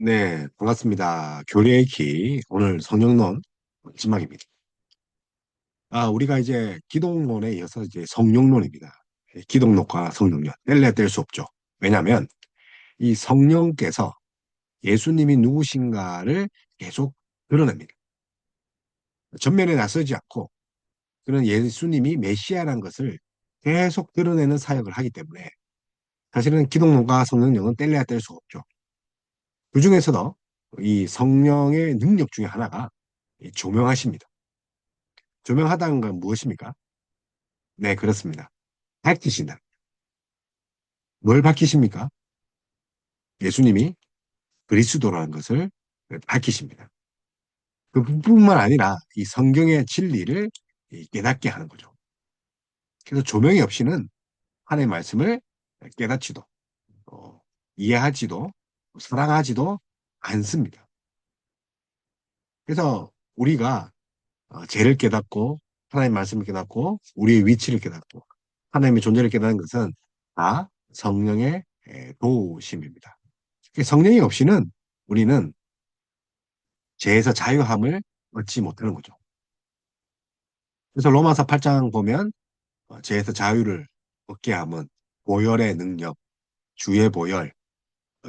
네, 반갑습니다. 교리의 키, 오늘 성령론 마지막입니다. 우리가 이제 기독론에 이어서 이제 성령론입니다. 기독론과 성령론, 뗄래야 뗄 수 없죠. 왜냐하면 이 성령께서 예수님이 누구신가를 계속 드러냅니다. 전면에 나서지 않고 그는 예수님이 메시아라는 것을 계속 드러내는 사역을 하기 때문에 사실은 기독론과 성령론은 뗄래야 뗄 수가 없죠. 그 중에서도 이 성령의 능력 중에 하나가 이 조명하십니다. 조명하다는 건 무엇입니까? 네, 그렇습니다. 밝히신다. 뭘 밝히십니까? 예수님이 그리스도라는 것을 밝히십니다. 그뿐만 아니라 이 성경의 진리를 깨닫게 하는 거죠. 그래서 조명이 없이는 하나님의 말씀을 깨닫지도, 어, 이해하지도, 사랑하지도 않습니다. 그래서 우리가 죄를 깨닫고, 하나님의 말씀을 깨닫고, 우리의 위치를 깨닫고, 하나님의 존재를 깨닫는 것은 다 성령의 도우심입니다. 성령이 없이는 우리는 죄에서 자유함을 얻지 못하는 거죠. 그래서 로마서 8장 보면 죄에서 자유를 얻게 함은 보혈의 능력, 주의 보혈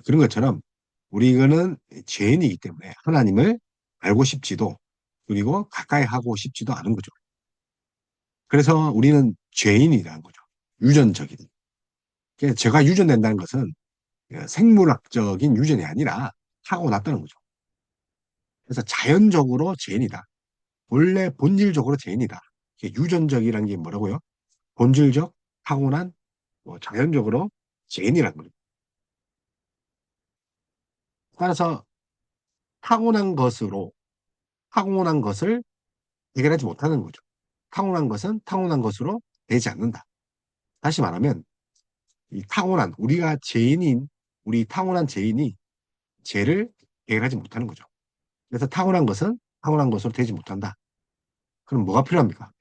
그런 것처럼 우리는 죄인이기 때문에 하나님을 알고 싶지도 그리고 가까이 하고 싶지도 않은 거죠. 그래서 우리는 죄인이라는 거죠. 유전적인. 그래서 죄가 유전된다는 것은 생물학적인 유전이 아니라 타고났다는 거죠. 그래서 자연적으로 죄인이다. 원래 본질적으로 죄인이다. 이게 유전적이라는 게 뭐라고요? 본질적, 타고난, 자연적으로 죄인이라는 거죠. 따라서 타고난 것을 해결하지 못하는 거죠. 타고난 것은 타고난 것으로 되지 않는다. 다시 말하면 이 타고난 우리 타고난 죄인이 죄를 해결하지 못하는 거죠. 그래서 타고난 것은 타고난 것으로 되지 못한다. 그럼 뭐가 필요합니까?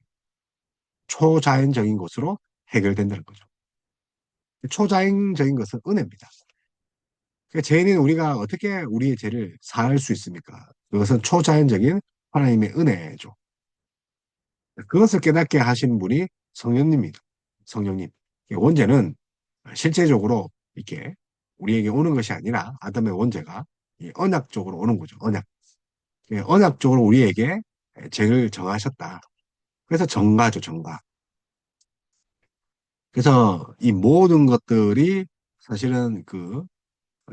초자연적인 것으로 해결된다는 거죠. 초자연적인 것은 은혜입니다. 그러니까 죄인인 우리가 어떻게 우리의 죄를 사할 수 있습니까? 그것은 초자연적인 하나님의 은혜죠. 그것을 깨닫게 하신 분이 성령님입니다. 성령님. 원죄는 실제적으로 이렇게 우리에게 오는 것이 아니라 아담의 원죄가 언약적으로 오는 거죠. 언약. 언약적으로 우리에게 죄를 정하셨다. 그래서 정가죠, 정가. 그래서 이 모든 것들이 사실은 그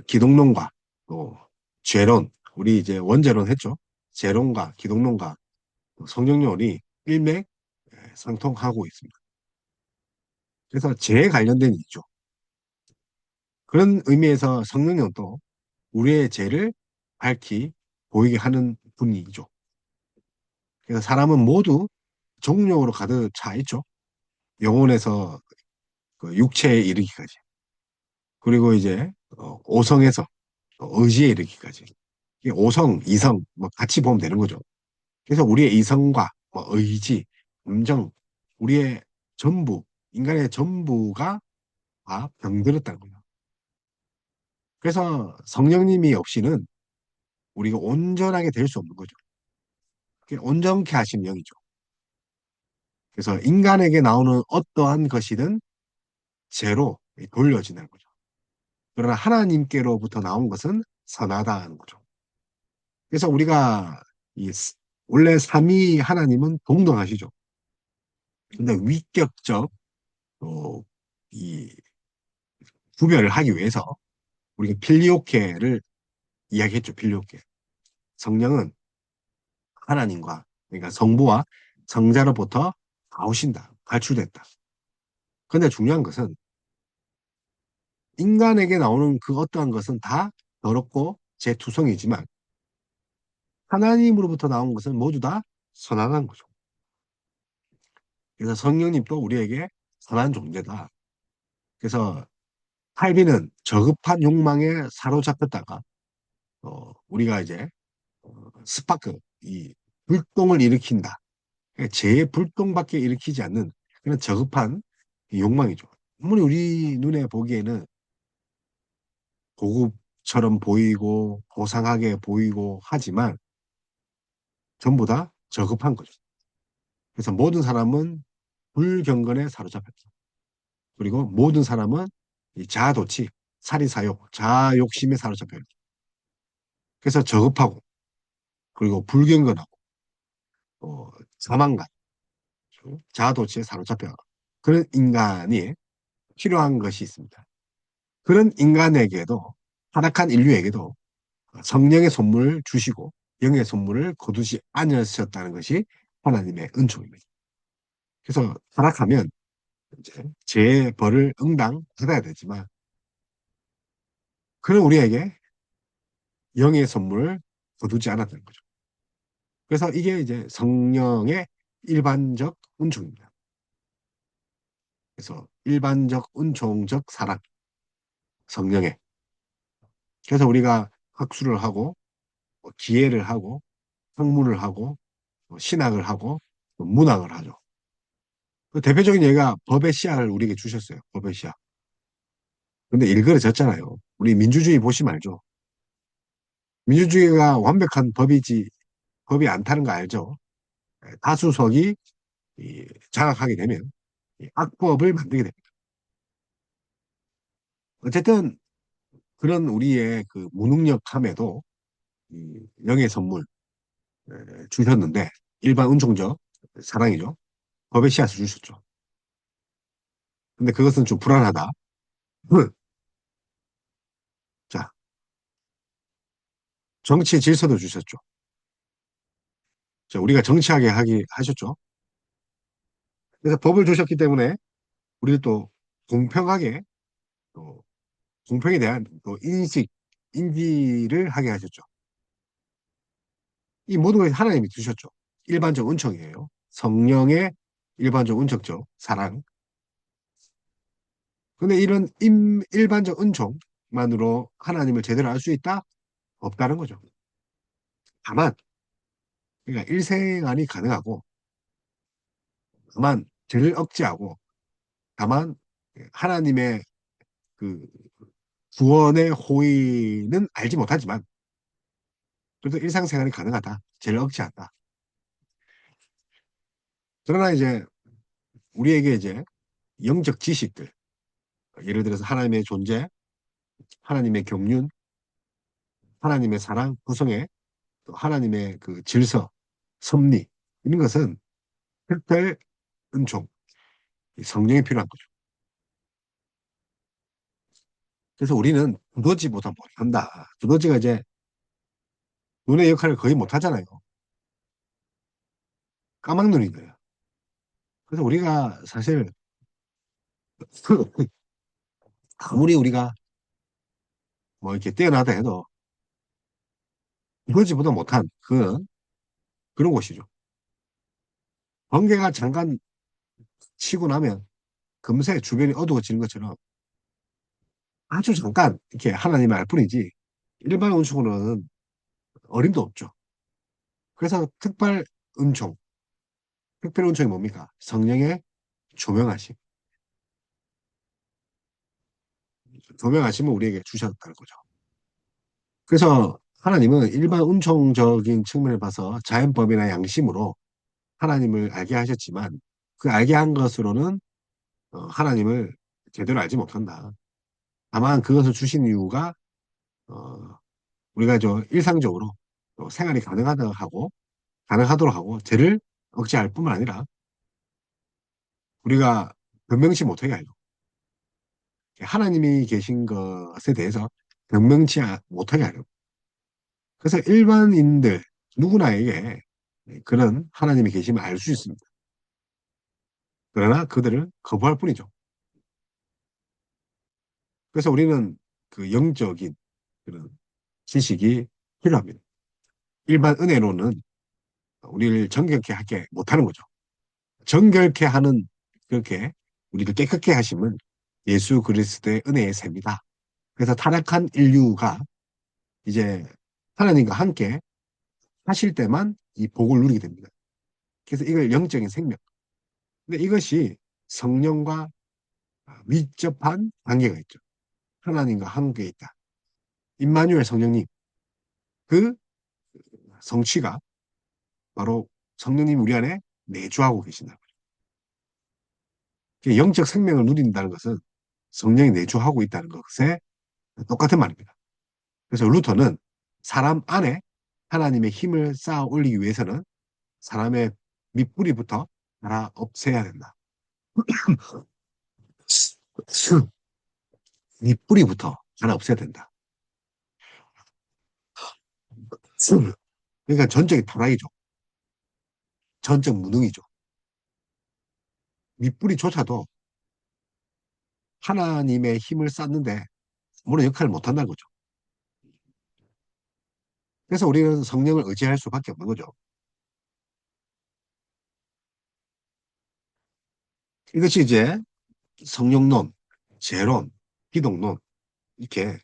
기독론과 또 죄론, 우리 이제 원죄론 했죠. 죄론과 기독론과 성령론이 일맥상통하고 있습니다. 그래서 죄에 관련된 일이죠. 그런 의미에서 성령론도 우리의 죄를 밝히 보이게 하는 분이죠. 그래서 사람은 모두 정욕으로 가득 차 있죠. 영혼에서 그 육체에 이르기까지. 그리고 이제 오성에서 의지에 이르기까지. 이 오성, 이성 뭐 같이 보면 되는 거죠. 그래서 우리의 이성과 뭐 의지, 감정, 우리의 전부, 인간의 전부가 다 병들었다는 거예요. 그래서 성령님이 없이는 우리가 온전하게 될 수 없는 거죠. 그게 온전케 하신 영이죠. 그래서 인간에게 나오는 어떠한 것이든 죄로 돌려지는 거죠. 그러나 하나님께로부터 나온 것은 선하다는 거죠. 그래서 우리가 이 원래 삼위 하나님은 동등하시죠. 근데 위격적 이 구별을 하기 위해서 우리가 필리오케를 이야기했죠. 필리오케. 성령은 하나님과 그러니까 성부와 성자로부터 나오신다. 발출됐다. 근데 중요한 것은 인간에게 나오는 그 어떠한 것은 다 더럽고 재투성이지만 하나님으로부터 나온 것은 모두 다 선한 거죠. 그래서 성령님도 우리에게 선한 존재다. 그래서 칼빈은 저급한 욕망에 사로잡혔다가 우리가 이제 스파크 이 불똥을 일으킨다. 그러니까 제 불똥밖에 일으키지 않는 그런 저급한 욕망이죠. 아무리 우리 눈에 보기에는 고급 능력처럼 보이고 고상하게 보이고 하지만 전부 다 저급한 거죠. 그래서 모든 사람은 불경건에 사로잡혔다. 그리고 모든 사람은 이 자아도취, 사리사욕, 자아욕심에 사로잡혀요. 그래서 저급하고 그리고 불경건하고 자만감, 자아도취에 사로잡혀 그런 인간이 필요한 것이 있습니다. 그런 인간에게도 타락한 인류에게도 성령의 선물을 주시고 영의 선물을 거두지 않으셨다는 것이 하나님의 은총입니다. 그래서 타락하면 이제 죄의 벌을 응당 받아야 되지만 그는 우리에게 영의 선물을 거두지 않았다는 거죠. 그래서 이게 이제 성령의 일반적 은총입니다. 그래서 일반적 은총적 사랑, 성령의. 그래서 우리가 학술을 하고 기회를 하고 학문을 하고 신학을 하고 문학을 하죠. 그 대표적인 예가 법의 시학을 우리에게 주셨어요. 법의 시학. 근데 일그러졌잖아요. 우리 민주주의 보시면 알죠. 민주주의가 완벽한 법이지 법이 안 타는 거 알죠. 다수석이 장악하게 되면 악법을 만들게 됩니다. 어쨌든 그런 우리의 그 무능력함에도 영의 선물 주셨는데 일반 은총적 사랑이죠. 법의 씨앗을 주셨죠. 근데 그것은 좀 불안하다. 자, 정치 질서도 주셨죠. 자, 우리가 정치하게 하기 하셨죠. 그래서 법을 주셨기 때문에 우리도 또 공평하게 또 공평에 대한 또 인지를 하게 하셨죠. 이 모든 것이 하나님이 주셨죠. 일반적 은총이에요. 성령의 일반적 은총적 사랑. 근데 이런 일반적 은총만으로 하나님을 제대로 알 수 있다? 없다는 거죠. 다만, 그러니까 일생안이 가능하고, 다만, 죄를 억제하고, 다만, 하나님의 그 구원의 호의는 알지 못하지만, 그래도 일상생활이 가능하다. 죄를 억제한다. 그러나 이제, 우리에게 이제 영적 지식들, 예를 들어서 하나님의 존재, 하나님의 경륜, 하나님의 사랑, 구성애, 또 하나님의 그 질서, 섭리, 이런 것은 특별 은총, 성령이 필요한 거죠. 그래서 우리는 두더지보다 못한다. 두더지가 이제 눈의 역할을 거의 못하잖아요. 까막눈인 거예요. 그래서 우리가 사실 아무리 우리가 뭐 이렇게 뛰어나다 해도 두더지보다 못한 그런 곳이죠. 번개가 잠깐 치고 나면 금세 주변이 어두워지는 것처럼 아주 잠깐 이렇게 하나님을 알 뿐이지 일반 은총으로는 어림도 없죠. 그래서 은총, 특별 은총이 뭡니까? 성령의 조명하심. 조명하심을 우리에게 주셨다는 거죠. 그래서 하나님은 일반 운총적인 측면을 봐서 자연법이나 양심으로 하나님을 알게 하셨지만 그 알게 한 것으로는 하나님을 제대로 알지 못한다. 다만 그것을 주신 이유가 어, 우리가 저 일상적으로 생활이 가능하도록 하고 죄를 억제할 뿐만 아니라 우리가 변명치 못하게 하려고 하나님이 계신 것에 대해서 변명치 못하게 하려고 그래서 일반인들 누구나에게 그런 하나님이 계심을 알 수 있습니다. 그러나 그들을 거부할 뿐이죠. 그래서 우리는 그 영적인 그런 지식이 필요합니다. 일반 은혜로는 우리를 정결케 하게 못하는 거죠. 정결케 하는 그렇게 우리를 깨끗게 하심은 예수 그리스도의 은혜의 셈이다. 그래서 타락한 인류가 이제 하나님과 함께 하실 때만 이 복을 누리게 됩니다. 그래서 이걸 영적인 생명. 근데 이것이 성령과 밀접한 관계가 있죠. 하나님과 함께 있다. 임마누엘 성령님, 그 성취가 바로 성령님 우리 안에 내주하고 계신다. 영적 생명을 누린다는 것은 성령이 내주하고 있다는 것에 똑같은 말입니다. 그래서 루터는 사람 안에 하나님의 힘을 쌓아 올리기 위해서는 사람의 밑뿌리부터 갈아 없애야 된다. 밑뿌리부터 갈아 없애야 된다. 그러니까 전적인 토라이죠. 전적 무능이죠. 밑뿌리조차도 하나님의 힘을 쌓는데 아무런 역할을 못한다는 거죠. 그래서 우리는 성령을 의지할 수밖에 없는 거죠. 이것이 이제 성령론, 재론, 기독론 이렇게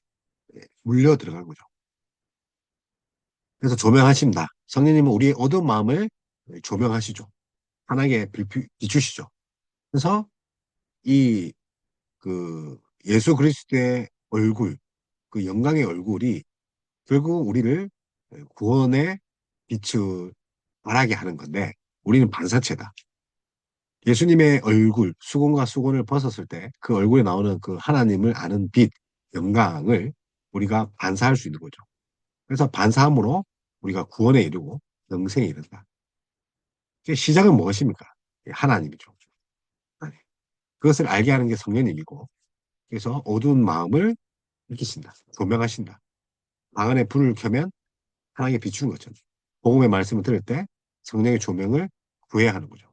물려 들어간 거죠. 그래서 조명하십니다. 성령님은 우리의 어두운 마음을 조명하시죠. 환하게 비추시죠. 그래서 이 그 예수 그리스도의 얼굴, 그 영광의 얼굴이 결국 우리를 구원의 빛을 발하게 하는 건데 우리는 반사체다. 예수님의 얼굴, 수건과 수건을 벗었을 때 그 얼굴에 나오는 그 하나님을 아는 빛, 영광을 우리가 반사할 수 있는 거죠. 그래서 반사함으로 우리가 구원에 이르고 영생에 이른다. 시작은 무엇입니까? 하나님이죠. 그것을 알게 하는 게 성령님이고, 그래서 어두운 마음을 일으키신다. 조명하신다. 방 안에 불을 켜면 하나님께 비추는 거죠. 복음의 말씀을 들을 때 성령의 조명을 구해야 하는 거죠.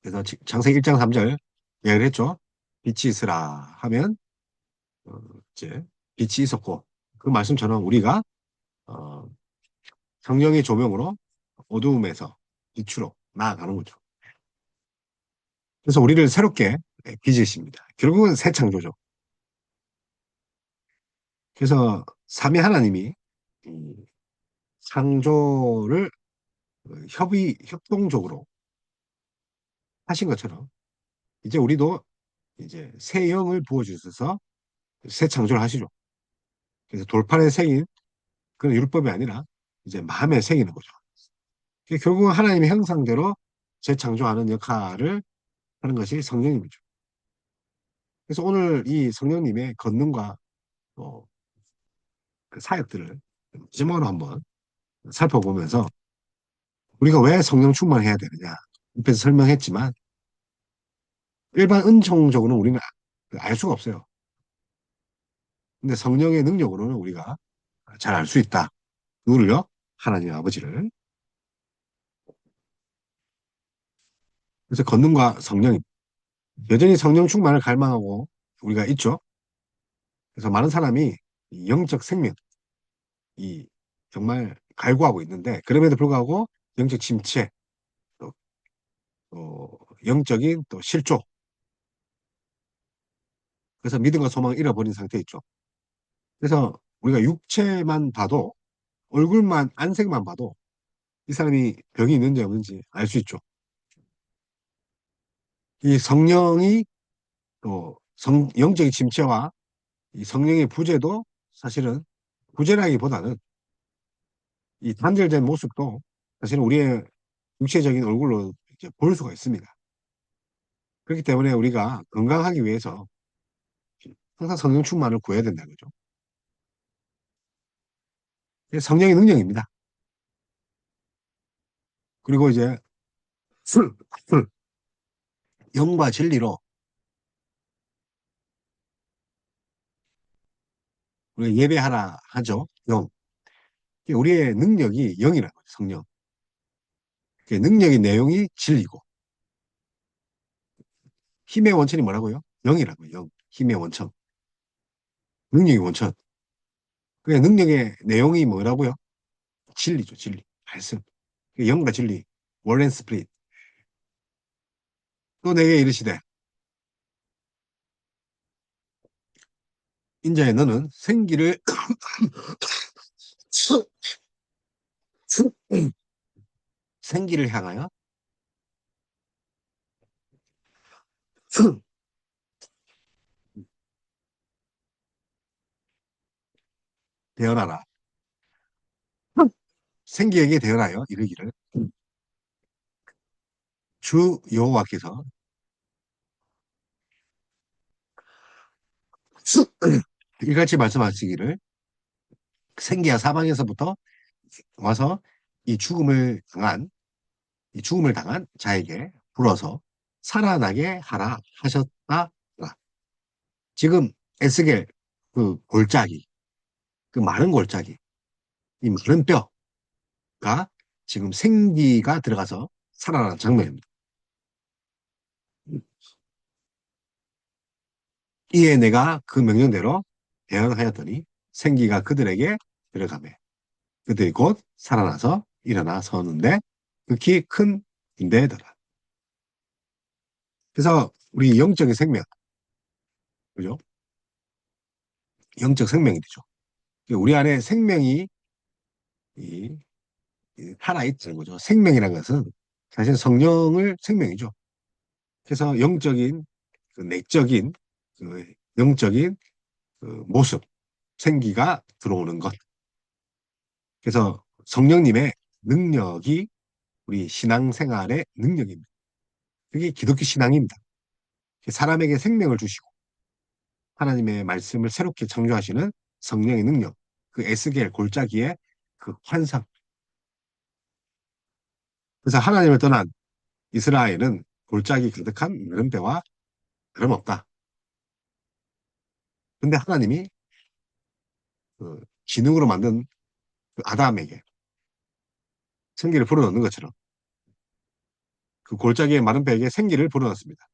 그래서 창세기 1장 3절 이야기를 했죠. 빛이 있으라 하면 어, 이제 빛이 있었고 그 말씀처럼 우리가 어, 성령의 조명으로 어두움에서 빛으로 나아가는 거죠. 그래서 우리를 새롭게 빚으십니다. 결국은 새 창조죠. 그래서 삼위 하나님이 이 창조를 협동적으로 하신 것처럼 이제 우리도 이제 새 영을 부어주셔서 새 창조를 하시죠. 그래서 돌판에 새긴 그런 율법이 아니라 이제 마음에 새기는 거죠. 결국은 하나님의 형상대로 재창조하는 역할을 하는 것이 성령님이죠. 그래서 오늘 이 성령님의 권능과 또 그 사역들을 마지막으로 한번 살펴보면서 우리가 왜 성령 충만해야 되느냐. 앞에서 설명했지만 일반 은총적으로는 우리는 알 수가 없어요. 근데 성령의 능력으로는 우리가 잘 알 수 있다. 누구를요? 하나님 아버지를. 그래서 권능과 성령, 여전히 성령 충만을 갈망하고 우리가 있죠. 그래서 많은 사람이 이 영적 생명, 이 정말 갈구하고 있는데 그럼에도 불구하고 영적 침체, 또, 또 영적인 또 실조, 그래서 믿음과 소망을 잃어버린 상태에 있죠. 그래서 우리가 육체만 봐도 얼굴만 안색만 봐도 이 사람이 병이 있는지 없는지 알 수 있죠. 이 성령이 또 영적인 침체와 이 성령의 부재도 사실은 부재라기보다는 이 단절된 모습도 사실은 우리의 육체적인 얼굴로 이제 볼 수가 있습니다. 그렇기 때문에 우리가 건강하기 위해서 항상 성령 충만을 구해야 된다는 거죠. 이게 성령의 능력입니다. 그리고 이제 술, 술, 영과 진리로 우리가 예배하라 하죠. 영. 우리의 능력이 영이라는 거죠. 성령. 능력의 내용이 진리고 힘의 원천이 뭐라고요? 영이라고요. 영. 힘의 원천. 능력의 원천. 그 능력의 내용이 뭐라고요? 진리죠. 진리. 말씀. 영과 진리. 월앤 스프릿. 또 내게 이르시되 인자에 너는 생기를 생기를 향하여 되어나라. 생기에게 되어나여 이르기를 주 여호와께서 이같이 말씀하시기를 생기야 사방에서부터 와서 이 죽음을 당한 자에게 불어서 살아나게 하라 하셨다. 지금 에스겔 그 골짜기, 그 마른 골짜기, 이 마른 뼈가 지금 생기가 들어가서 살아나는 장면입니다. 이에 내가 그 명령대로 대언하였더니 생기가 그들에게 들어가매 그들이 곧 살아나서 일어나 서는데 극히 큰 인대더라. 그래서 우리 영적인 생명, 그죠? 영적 생명이 되죠. 우리 안에 생명이 이, 살아있다는 거죠. 생명이라는 것은 사실 성령을 생명이죠. 그래서 영적인, 그 내적인, 그 영적인 그 모습, 생기가 들어오는 것. 그래서 성령님의 능력이 우리 신앙생활의 능력입니다. 그게 기독교 신앙입니다. 사람에게 생명을 주시고 하나님의 말씀을 새롭게 창조하시는 성령의 능력, 그 에스겔 골짜기의 그 환상. 그래서 하나님을 떠난 이스라엘은 골짜기 가득한 마른 뼈와 다름없다. 근데 하나님이 그 기능으로 만든 그 아담에게 생기를 불어넣는 것처럼 그 골짜기의 마른 뼈에게 생기를 불어넣습니다.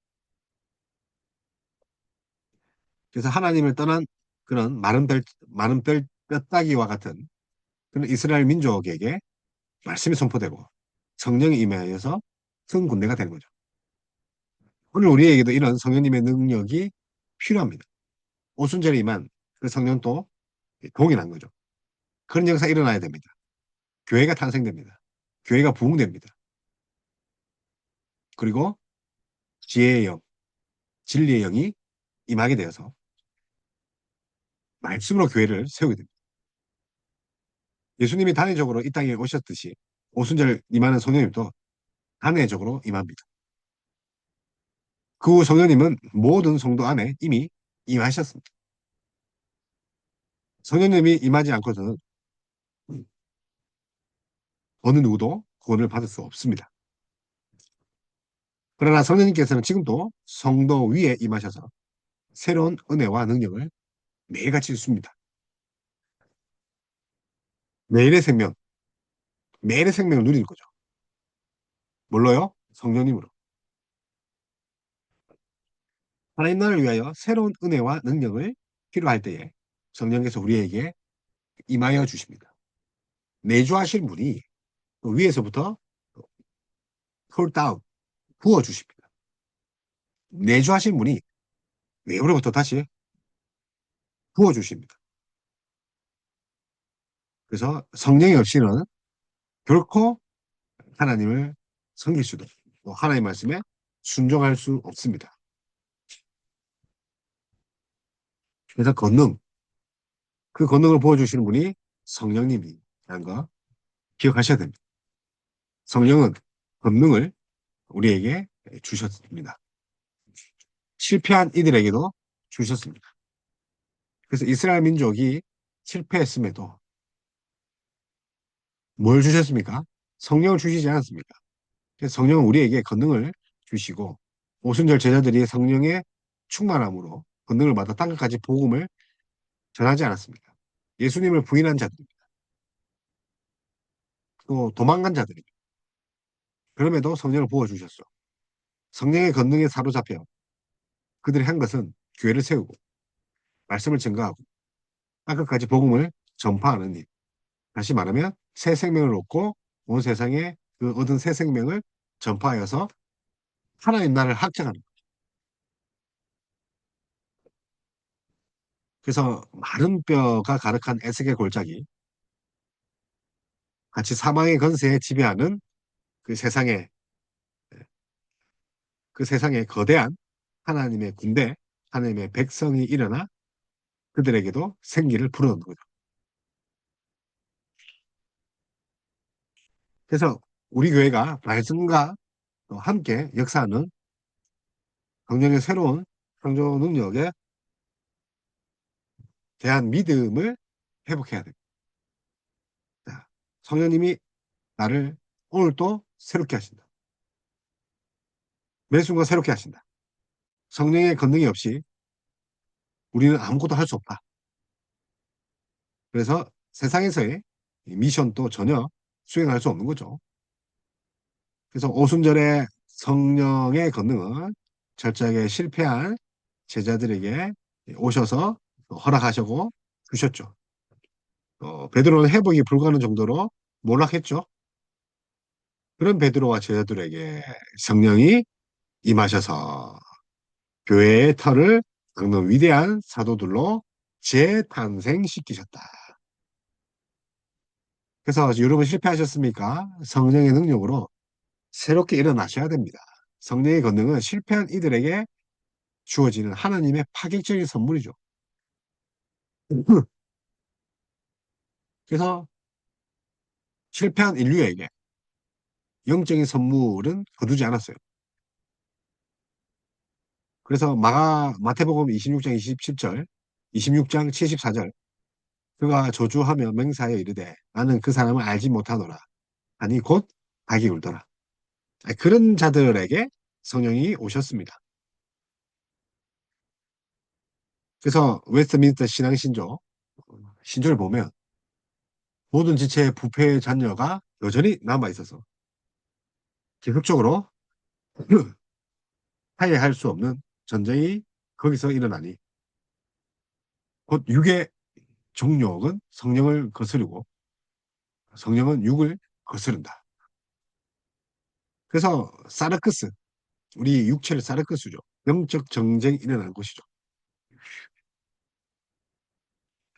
그래서 하나님을 떠난 그런 마른 뼈다귀와 같은 그런 이스라엘 민족에게 말씀이 선포되고 성령이 임하여서 큰 군대가 되는 거죠. 오늘 우리에게도 이런 성령님의 능력이 필요합니다. 오순절에 임한 그 성령도 동일한 거죠. 그런 역사 일어나야 됩니다. 교회가 탄생됩니다. 교회가 부흥됩니다. 그리고 지혜의 영, 진리의 영이 임하게 되어서 말씀으로 교회를 세우게 됩니다. 예수님이 단회적으로 이 땅에 오셨듯이 오순절 임하는 성령님도 단회적으로 임합니다. 그 성령님은 모든 성도 안에 이미 임하셨습니다. 성령님이 임하지 않고서는 어느 누구도 구원을 받을 수 없습니다. 그러나 성령님께서는 지금도 성도 위에 임하셔서 새로운 은혜와 능력을 매일같이 주십니다. 매일의 생명, 매일의 생명을 누리는 거죠. 뭘로요? 성령님으로. 하나님 나라를 위하여 새로운 은혜와 능력을 필요할 때에 성령께서 우리에게 임하여 주십니다. 내주하실 분이 위에서부터 폴다운 부어 주십니다. 내주하신 분이 내부로부터 다시 부어 주십니다. 그래서 성령이 없이는 결코 하나님을 섬길 수도 또 하나님의 말씀에 순종할 수 없습니다. 그래서 그 권능을 부어주시는 분이 성령님이라는 거 기억하셔야 됩니다. 성령은 권능을 우리에게 주셨습니다. 실패한 이들에게도 주셨습니다. 그래서 이스라엘 민족이 실패했음에도 뭘 주셨습니까? 성령을 주시지 않았습니까? 그래서 성령은 우리에게 권능을 주시고 오순절 제자들이 성령의 충만함으로 권능을 받아 땅끝까지 복음을 전하지 않았습니까? 예수님을 부인한 자들입니다. 또 도망간 자들입니다. 그럼에도 성령을 부어주셨어. 성령의 권능에 사로잡혀 그들이 한 것은 교회를 세우고 말씀을 증거하고 땅끝까지 복음을 전파하는 일. 다시 말하면 새 생명을 얻고 온 세상에 그 얻은 새 생명을 전파하여서 하나님 나라를 확장하는 거예요. 그래서 마른 뼈가 가득한 에스겔 골짜기 같이 사망의 건세에 지배하는 그 세상에 그 세상에 거대한 하나님의 군대, 하나님의 백성이 일어나 그들에게도 생기를 불어넣는 거죠. 그래서 우리 교회가 말씀과 또 함께 역사하는 성령의 새로운 창조 능력에 대한 믿음을 회복해야 됩니다. 자, 성령님이 나를 오늘 또 새롭게 하신다. 매 순간 새롭게 하신다. 성령의 권능이 없이 우리는 아무것도 할 수 없다. 그래서 세상에서의 미션도 전혀 수행할 수 없는 거죠. 그래서 오순절에 성령의 권능은 철저하게 실패한 제자들에게 오셔서 허락하시고 주셨죠. 베드로는 회복이 불가능한 정도로 몰락했죠. 그런 베드로와 제자들에게 성령이 임하셔서 교회의 터를 깎는 위대한 사도들로 재탄생시키셨다. 그래서 여러분 실패하셨습니까? 성령의 능력으로 새롭게 일어나셔야 됩니다. 성령의 권능은 실패한 이들에게 주어지는 하나님의 파격적인 선물이죠. 그래서 실패한 인류에게 영적인 선물은 거두지 않았어요. 그래서 마태복음 26장 27절, 26장 74절, 그가 저주하며 맹세하여 이르되 나는 그 사람을 알지 못하노라. 아니 곧 닭이 울더라. 그런 자들에게 성령이 오셨습니다. 그래서 웨스트민스터 신앙신조 신조를 보면 모든 지체의 부패의 잔여가 여전히 남아 있어서 계속적으로 타개할 수 없는 전쟁이 거기서 일어나니 곧 육의 정욕은 성령을 거스르고 성령은 육을 거스른다. 그래서 사르크스, 우리 육체를 사르크스죠. 영적 정쟁이 일어나는 곳이죠.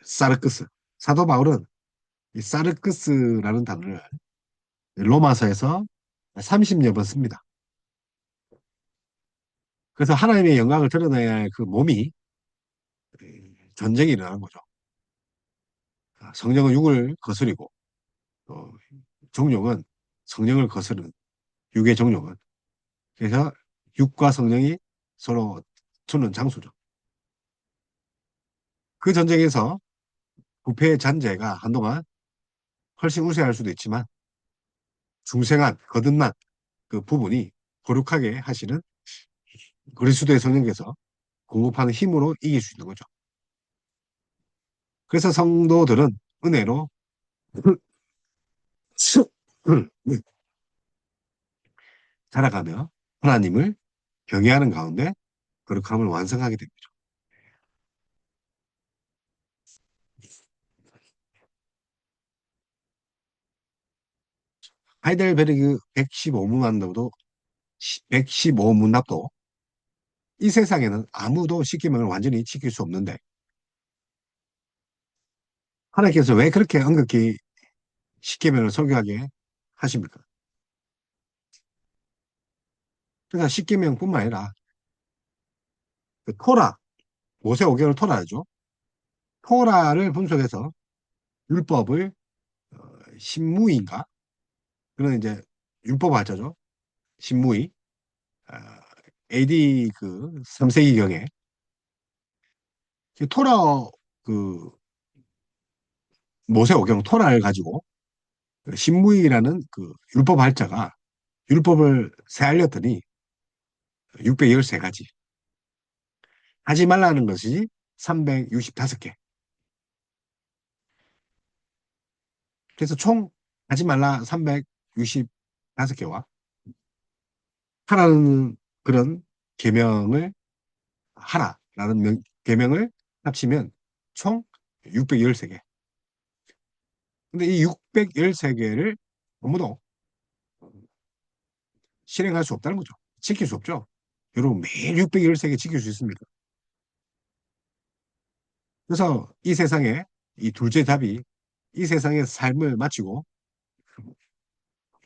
사르크스. 사도 바울은 이 사르크스라는 단어를 로마서에서 30여 번 씁니다. 그래서 하나님의 영광을 드러내야 할 그 몸이 전쟁이 일어나는 거죠. 성령은 육을 거스리고 또 정욕은 성령을 거스르는 육의 정욕은 그래서 육과 성령이 서로 두는 장소죠. 그 전쟁에서 부패의 잔재가 한동안 훨씬 우세할 수도 있지만 중생한 거듭난 그 부분이 거룩하게 하시는 그리스도의 성령께서 공급하는 힘으로 이길 수 있는 거죠. 그래서 성도들은 은혜로 자라가며 하나님을 경외하는 가운데 거룩함을 완성하게 됩니다. 하이델베르그 115문답도 115문답도 이 세상에는 아무도 십계명을 완전히 지킬 수 없는데 하나님께서 왜 그렇게 엄격히 십계명을 설교하게 하십니까? 그러니까 십계명뿐만 아니라 그 토라, 모세오경을 토라죠. 토라를 분석해서 율법을 신무인가? 그런 이제 율법 학자죠. 신무이. 어, AD 그 3세기경에 토라 그 모세오경 토라를 가지고 신무이라는 그 율법 학자가 율법을 세알렸더니 613가지. 하지 말라는 것이 365개. 그래서 총 하지 말라 365개와 하라는 그런 계명을 하라라는 계명을 합치면 총 613개. 근데 이 613개를 아무도 실행할 수 없다는 거죠. 지킬 수 없죠. 여러분 매일 613개 지킬 수 있습니까? 그래서 이 세상에 이 둘째 답이 이 세상의 삶을 마치고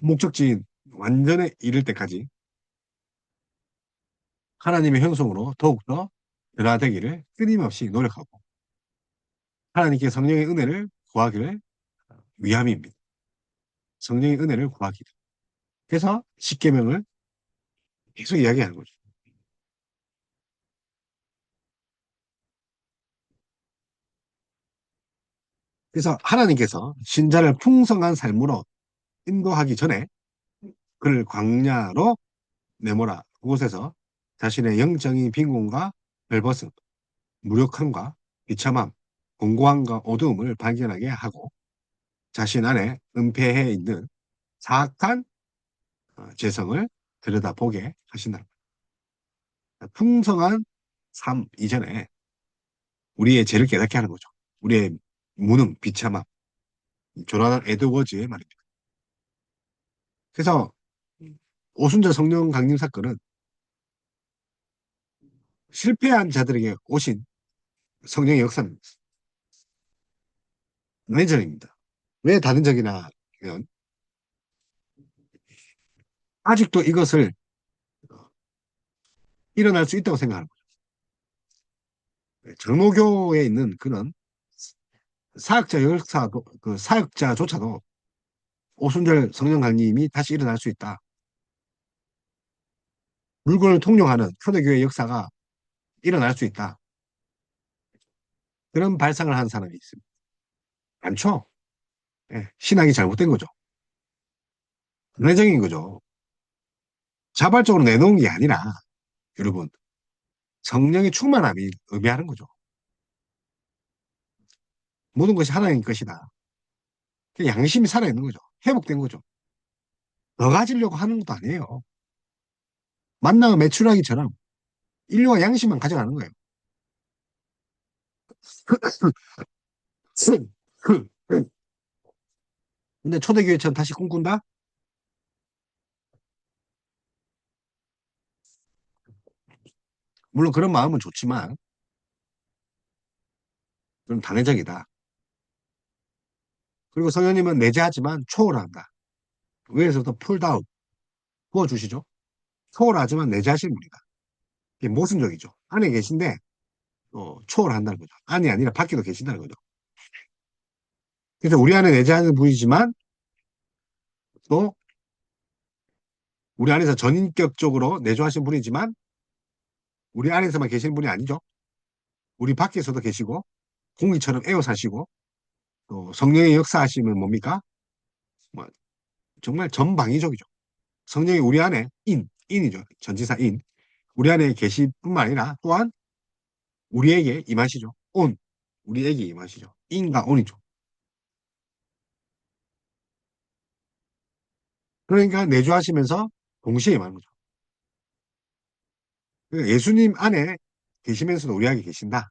목적지인 완전에 이를 때까지 하나님의 형성으로 더욱더 변화되기를 끊임없이 노력하고 하나님께 성령의 은혜를 구하기를 위함입니다. 성령의 은혜를 구하기를. 그래서 십계명을 계속 이야기하는 거죠. 그래서 하나님께서 신자를 풍성한 삶으로 인도하기 전에 그를 광야로 내모라. 그곳에서 자신의 영적인 빈곤과 벌벗음, 무력함과 비참함, 공고함과 어두움을 발견하게 하고 자신 안에 은폐해 있는 사악한 죄성을 들여다보게 하신다. 풍성한 삶 이전에 우리의 죄를 깨닫게 하는 거죠. 우리의 무능, 비참함, 조나단 에드워즈의 말입니다. 그래서 오순절 성령 강림 사건은 실패한 자들에게 오신 성령의 역사입니다. 단전입니다. 왜 다른적이나 하면 아직도 이것을 일어날 수 있다고 생각하는 거예요. 정로교에 있는 그런 사역자 역사도 그 사역자조차도 오순절 성령 강림이 다시 일어날 수 있다. 물건을 통용하는 초대교회 역사가 일어날 수 있다. 그런 발상을 한 사람이 있습니다. 많죠? 예, 신학이 잘못된 거죠. 논리적인 거죠. 자발적으로 내놓은 게 아니라 여러분 성령의 충만함이 의미하는 거죠. 모든 것이 하나님 것이다. 양심이 살아있는 거죠. 회복된 거죠. 더 가지려고 하는 것도 아니에요. 만나가 매출하기처럼 인류와 양심만 가져가는 거예요. 근데 초대교회처럼 다시 꿈꾼다? 물론 그런 마음은 좋지만 좀 단회적이다. 그리고 성령님은 내재하지만 초월한다. 위에서부터 풀다운 부어주시죠. 초월하지만 내재하신 분이다. 이게 모순적이죠. 안에 계신데 초월한다는 거죠. 안이 아니라 밖에도 계신다는 거죠. 그래서 우리 안에 내재하는 분이지만 또 우리 안에서 전인격적으로 내조하신 분이지만 우리 안에서만 계시는 분이 아니죠. 우리 밖에서도 계시고 공기처럼 에워 사시고 또 성령의 역사하심은 뭡니까? 뭐 정말 전방위적이죠. 성령이 우리 안에 인이죠. 전지사 인. 우리 안에 계실 뿐만 아니라 또한 우리에게 임하시죠. 온, 우리에게 임하시죠. 인과 온이죠. 그러니까 내주하시면서 동시에 임하는 거죠. 그러니까 예수님 안에 계시면서도 우리 안에 계신다.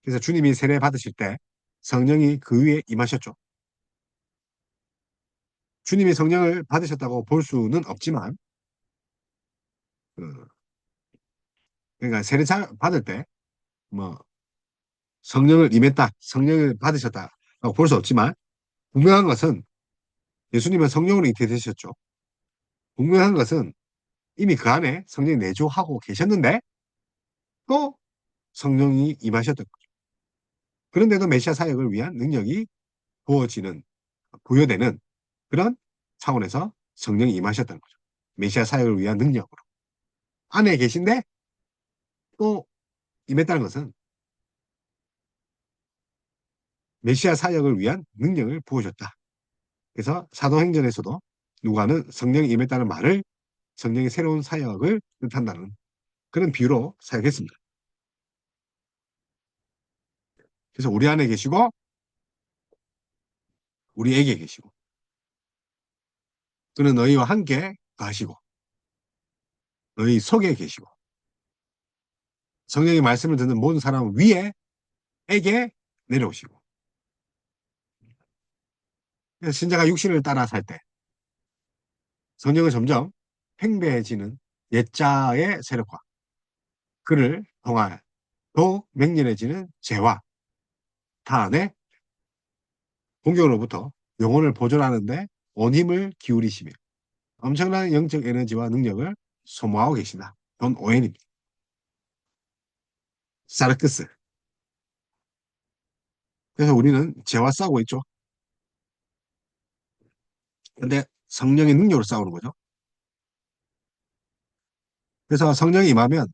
그래서 주님이 세례 받으실 때 성령이 그 위에 임하셨죠. 주님이 성령을 받으셨다고 볼 수는 없지만, 그, 그러니까 세례 받을 때, 뭐, 성령을 임했다, 성령을 받으셨다라고 볼 수 없지만, 분명한 것은 예수님은 성령으로 잉태되셨죠. 분명한 것은 이미 그 안에 성령이 내주하고 계셨는데, 또 성령이 임하셨던 거죠. 그런데도 메시아 사역을 위한 능력이 부어지는, 부여되는 그런 차원에서 성령이 임하셨던 거죠. 메시아 사역을 위한 능력으로. 안에 계신데 또 임했다는 것은 메시아 사역을 위한 능력을 부어줬다. 그래서 사도행전에서도 누가는 성령이 임했다는 말을 성령의 새로운 사역을 뜻한다는 그런 비유로 사용했습니다. 그래서 우리 안에 계시고 우리에게 계시고 그는 너희와 함께 가시고 너희 속에 계시고 성령의 말씀을 듣는 모든 사람 위에에게 내려오시고 그래서 신자가 육신을 따라 살 때 성령은 점점 팽배해지는 옛자의 세력과 그를 통할 더욱 맹렬해지는 죄와 탄의 공격으로부터 영혼을 보존하는데 온 힘을 기울이시며 엄청난 영적 에너지와 능력을 소모하고 계시다. 돈 오엔입니다. 사르크스. 그래서 우리는 죄와 싸우고 있죠. 근데 성령의 능력으로 싸우는 거죠. 그래서 성령이 임하면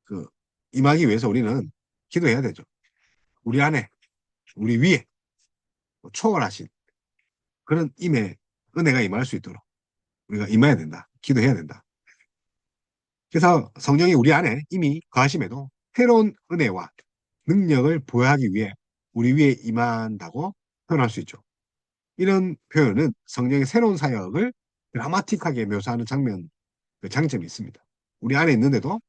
그 임하기 위해서 우리는 기도해야 되죠. 우리 안에, 우리 위에 초월하신 그런 임의 은혜가 임할 수 있도록 우리가 임해야 된다. 기도해야 된다. 그래서 성령이 우리 안에 이미 거하심에도 새로운 은혜와 능력을 보여하기 위해 우리 위에 임한다고 표현할 수 있죠. 이런 표현은 성령의 새로운 사역을 드라마틱하게 묘사하는 장면, 그 장점이 있습니다. 우리 안에 있는데도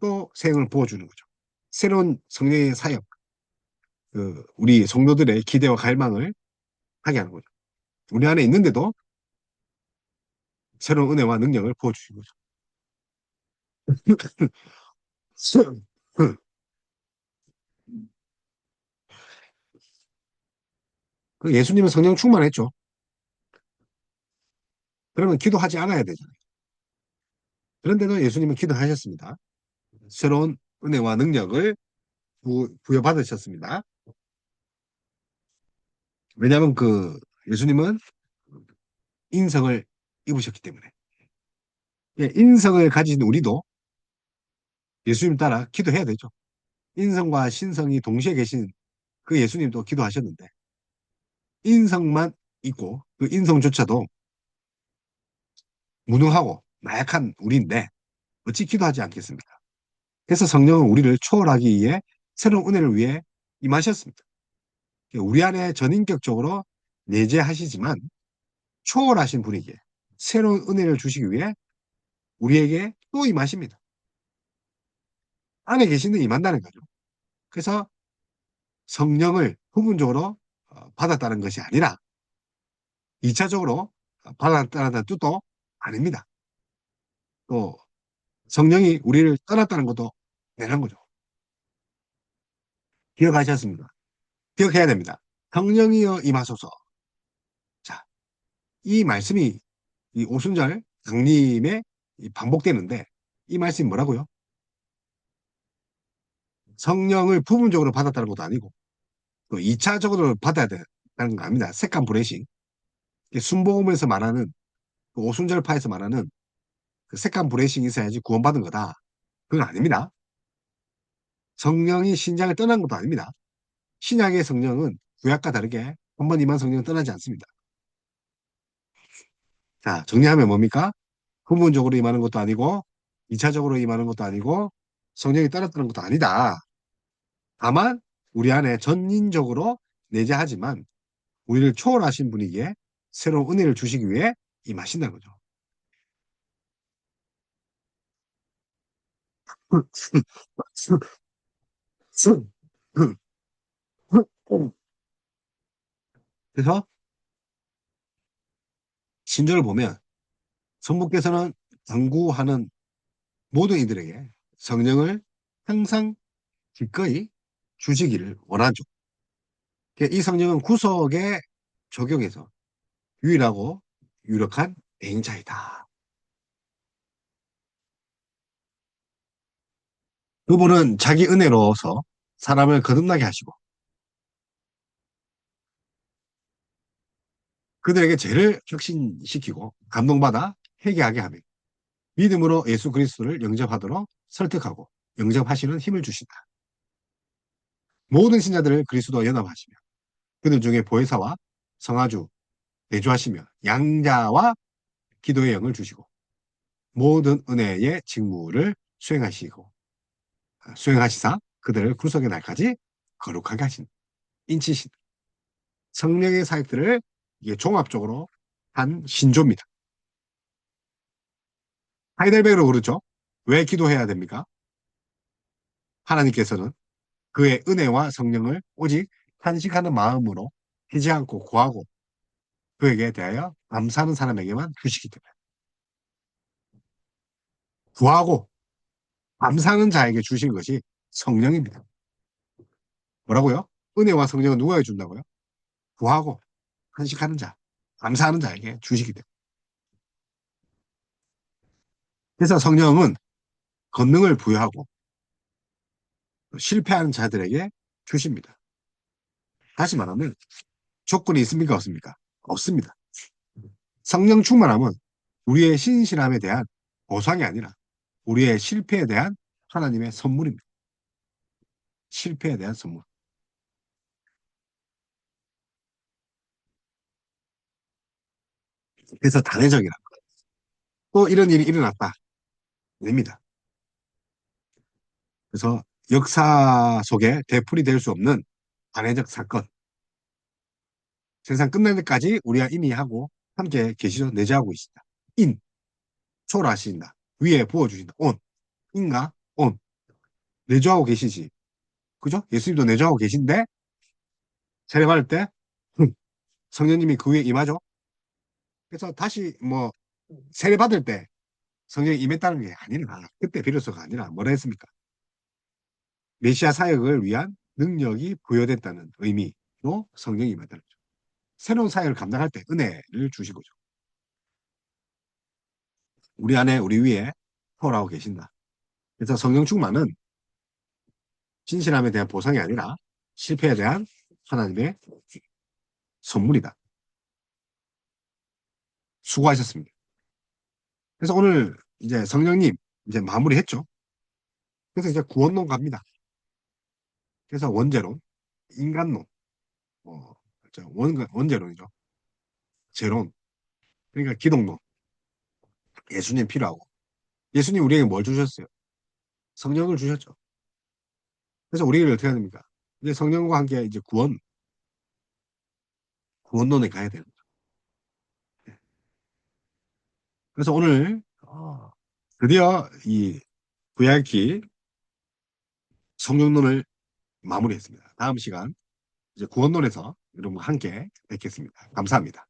또 세상을 보여주는 거죠. 새로운 성령의 사역, 우리 성도들의 기대와 갈망을 하게 하는 거죠. 우리 안에 있는데도 새로운 은혜와 능력을 부어주신 거죠. 그 예수님은 성령 충만했죠. 그러면 기도하지 않아야 되잖아요. 그런데도 예수님은 기도하셨습니다. 새로운 은혜와 능력을 부여받으셨습니다. 왜냐하면 예수님은 인성을 입으셨기 때문에. 예, 인성을 가진 우리도 예수님 따라 기도해야 되죠. 인성과 신성이 동시에 계신 그 예수님도 기도하셨는데 인성만 있고 그 인성조차도 무능하고 나약한 우리인데 어찌 기도하지 않겠습니까? 그래서 성령은 우리를 초월하기 위해 새로운 은혜를 위해 임하셨습니다. 우리 안에 전인격적으로 내재하시지만 초월하신 분에게 새로운 은혜를 주시기 위해 우리에게 또 임하십니다. 안에 계시는 임한다는 거죠. 그래서 성령을 부분적으로 받았다는 것이 아니라 2차적으로 받았다는 뜻도 아닙니다. 또 성령이 우리를 떠났다는 것도 되는 거죠. 기억하셨습니다. 기억해야 됩니다. 성령이여 임하소서. 자, 이 말씀이 이 오순절 강림에 반복되는데 이 말씀이 뭐라고요? 성령을 부분적으로 받았다는 것도 아니고 또 2차적으로 받아야 된다는 거 아닙니다. 색감 브레싱. 순복음에서 말하는 그 오순절파에서 말하는 그 색감 브레싱이 있어야지 구원받은 거다. 그건 아닙니다. 성령이 신장을 떠난 것도 아닙니다. 신약의 성령은 구약과 다르게 한 번 임한 성령은 떠나지 않습니다. 자, 정리하면 뭡니까? 부분적으로 임하는 것도 아니고 2차적으로 임하는 것도 아니고 성령이 따랐다는 것도 아니다. 다만 우리 안에 전인적으로 내재하지만 우리를 초월하신 분이기에 새로운 은혜를 주시기 위해 임하신다는 거죠. 그래서 신조를 보면 성부께서는 강구하는 모든 이들에게 성령을 항상 기꺼이 주시기를 원하죠. 이 성령은 구속에 적용해서 유일하고 유력한 대행자이다. 그분은 자기 은혜로서 사람을 거듭나게 하시고 그들에게 죄를 혁신시키고 감동받아 회개하게 하며 믿음으로 예수 그리스도를 영접하도록 설득하고 영접하시는 힘을 주신다. 모든 신자들을 그리스도와 연합하시며 그들 중에 보혜사와 성아주 내주하시며 양자와 기도의 영을 주시고 모든 은혜의 직무를 수행하시사 그들을 구속의 날까지 거룩하게 하신 인치신 성령의 사역들을 이게 종합적으로 한 신조입니다. 하이델베르로 그러죠. 왜 기도해야 됩니까? 하나님께서는 그의 은혜와 성령을 오직 탄식하는 마음으로 피지 않고 구하고 그에게 대하여 감사하는 사람에게만 주시기 때문에 구하고 감사하는 자에게 주신 것이 성령입니다. 뭐라고요? 은혜와 성령은 누구에게 준다고요? 구하고 탄식하는 자, 감사하는 자에게 주시기 때문에. 그래서 성령은 권능을 부여하고 실패하는 자들에게 주십니다. 다시 말하면 조건이 있습니까? 없습니까? 없습니다. 성령 충만함은 우리의 신실함에 대한 보상이 아니라 우리의 실패에 대한 하나님의 선물입니다. 실패에 대한 선물. 그래서 단회적이라. 또 이런 일이 일어났다. 됩니다. 그래서 역사 속에 되풀이 될 수 없는 단회적 사건. 세상 끝날 때까지 우리가 이미 하고 함께 계시죠. 내재하고 있습니다. 인, 초월하신다. 위에 부어주신다. 온, 인가? 온. 내주하고 계시지. 그죠? 예수님도 내주하고 계신데 세례받을 때 성령님이 그 위에 임하죠. 그래서 다시 뭐 세례받을 때 성령이 임했다는 게 아니라 그때 비로소가 아니라 뭐라 했습니까? 메시아 사역을 위한 능력이 부여됐다는 의미로 성령이 임했다는 거죠. 새로운 사역을 감당할 때 은혜를 주신 거죠. 우리 안에 우리 위에 터하고 계신다. 그래서 성령 충만은 진실함에 대한 보상이 아니라 실패에 대한 하나님의 선물이다. 수고하셨습니다. 그래서 오늘 이제 성령님 이제 마무리했죠. 그래서 이제 구원론 갑니다. 그래서 원죄론, 인간론, 뭐 원죄론이죠. 제론, 그러니까 기독론, 예수님 필요하고 예수님 우리에게 뭘 주셨어요? 성령을 주셨죠. 그래서 우리를 어떻게 해야 됩니까? 이제 성령과 함께 이제 구원론에 가야 돼요. 그래서 오늘 드디어 이 VR키 성령론을 마무리했습니다. 다음 시간 이제 구원론에서 여러분과 함께 뵙겠습니다. 감사합니다.